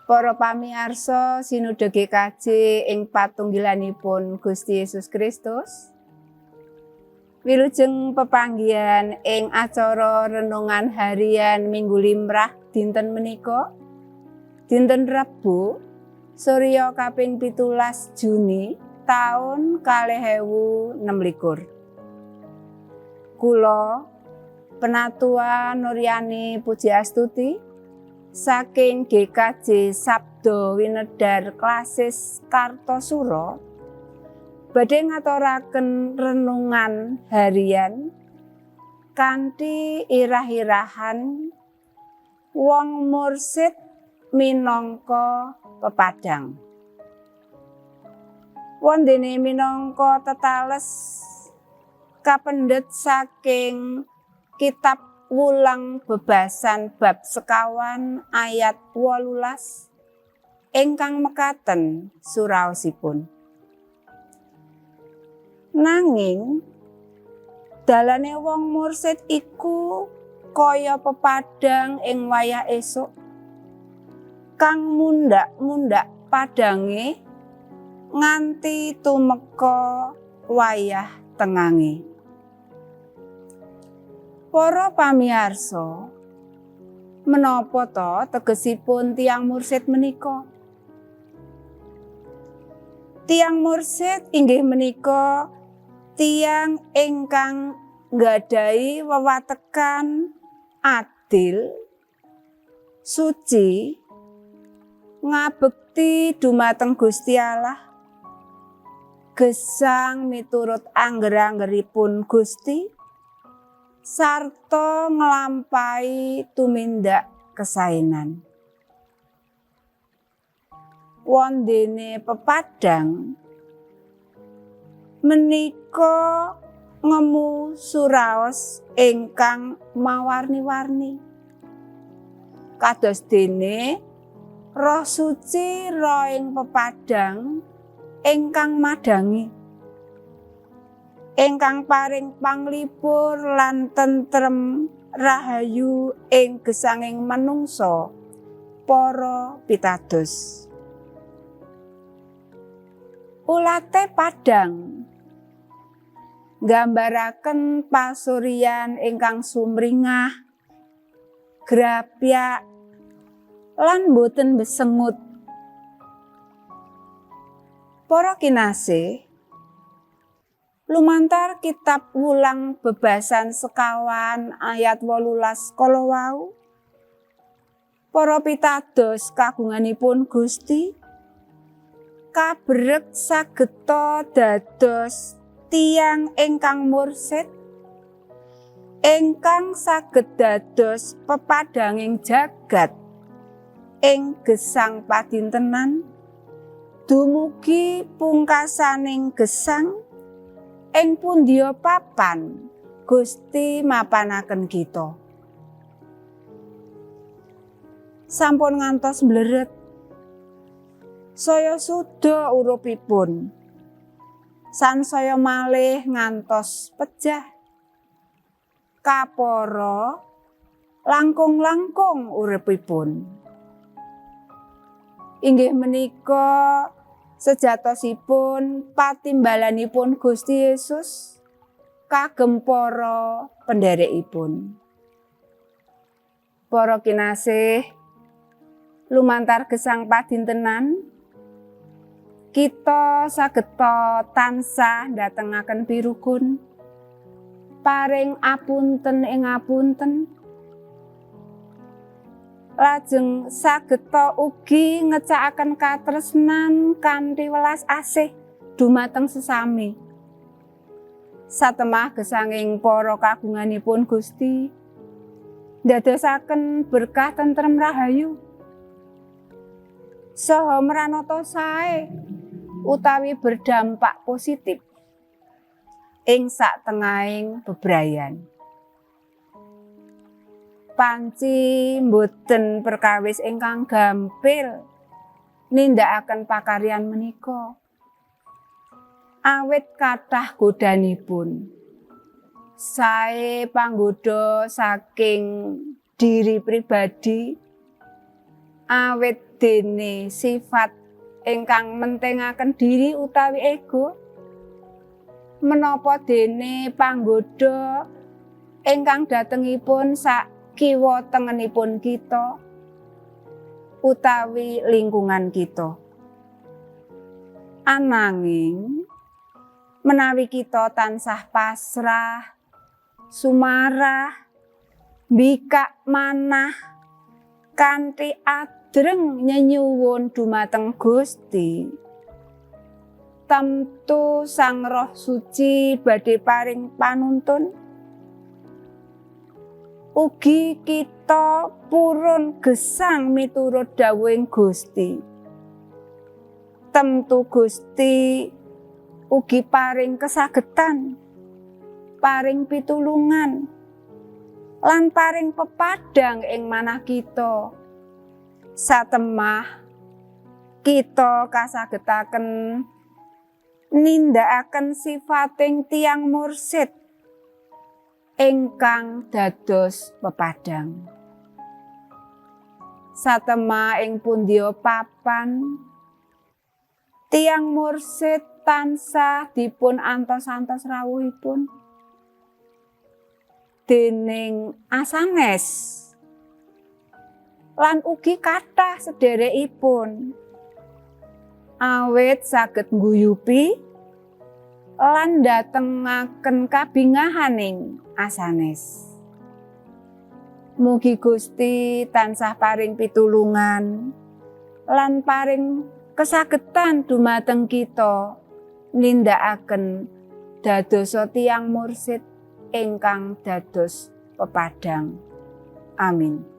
Para pamirsa Sinode GKJ ing patunggilanipun Gusti Yesus Kristus. Wilujeng pepanggihan ing acara renungan harian Minggu Limrah dinten menika, dinten Rebo, Surya kaping 17 Juni taun 2026. Kula Penatua Nuryani Pujiastuti saking GKJ Sabda Winedhar Klasis Kartosuro badhe ngaturaken renungan harian kanthi irah-irahan wong mursid minangka pepadang. Wondene minangka tetales kapendhet saking kitab Wulang Bebasan bab sekawan ayat 18 ingkang mekaten suraosipun. Nanging dalane wong mursid iku kaya pepadang ing wayah esuk kang mundhak-mundhak padange nganti tumeka wayah tengange. Para pamirsa, menapa to tegesipun tiyang mursid menika? Tiyang mursid inggih menika tiyang ingkang nggadhahi wewatekan adil, suci, ngabekti dumateng Gusti Allah, gesang miturut angger-anggeripun Gusti, sarta nglampahi tumindak kesaenan. Wondene pepadang menika ngemu suraos ingkang mawarni-warni. Kados dene Roh Suci roing pepadang ingkang madangi, ingkang paring panglipur lan tentrem rahayu ing gesanging manungsa para pitados. Ulate padang nggambaraken pasuryan ingkang sumringah, grapyak lan boten besengut. Para kinasih, lumantar kitab Wulang Bebasan sekawan ayat 18 kala wau, para pitados kagunganipun Gusti kabrek sageta dados tiyang ingkang mursid, ingkang saged dados pepadanging jagat ing gesang padintenan dumugi pungkasaning gesang ing pundya papan Gusti mapanaken kita. Sampun ngantos mbleret saya suda uripipun, sansaya malih ngantos pejah, kapara langkung-langkung uripipun. Inggih menika sejatosipun patimbalanipun Gusti Yesus kagem para pendherekipun. Para kinasih, lumantar gesang padintenan kita sageta tansah ndatengaken pirugun, paring apunten ing apunten, lajeng sageta ugi ngecakaken katresnan kanthi welas asih dumateng sesami. Satemah gesanging para kagunganipun Gusti ndadosaken berkah tentrem rahayu saha mranata sae utawi berdampak positif ing satengahing bebrayan. Panci mboten perkawis ingkang gampil nindakaken pakaryan menika. Awit kathah godhanipun. Sae panggoda saking diri pribadi, awit dene sifat ingkang mentingaken diri utawi ego, menapa dene panggoda ingkang datengipun sak kiwa tengenipun kita utawi lingkungan kita. Ananging menawi kita tansah pasrah, sumarah, mbikak manah kanthi adreng nyenyuwun dumateng Gusti, tamtu Sang Roh Suci badhe paring panuntun. Ugi kita purun gesang miturut dawuhing Gusti. Temtu Gusti ugi paring kasagetan, paring pitulungan, lan paring pepadang ing manah kita. Satemah kita kasagetaken nindakaken sifating tiyang mursid ingkang dados pepadang. Satemah ing pundhia papan tiyang mursid tansah dipun antos-antos rawuhipun dening asanes lan ugi kathah sedherekipun, awit saged ngguyupi lan ndatengaken kabingahaning asanes. Mugi Gusti tansah paring pitulungan lan paring kasagetan dumateng kita nindakaken dadosa tiyang mursid ingkang dados pepadang. Amin.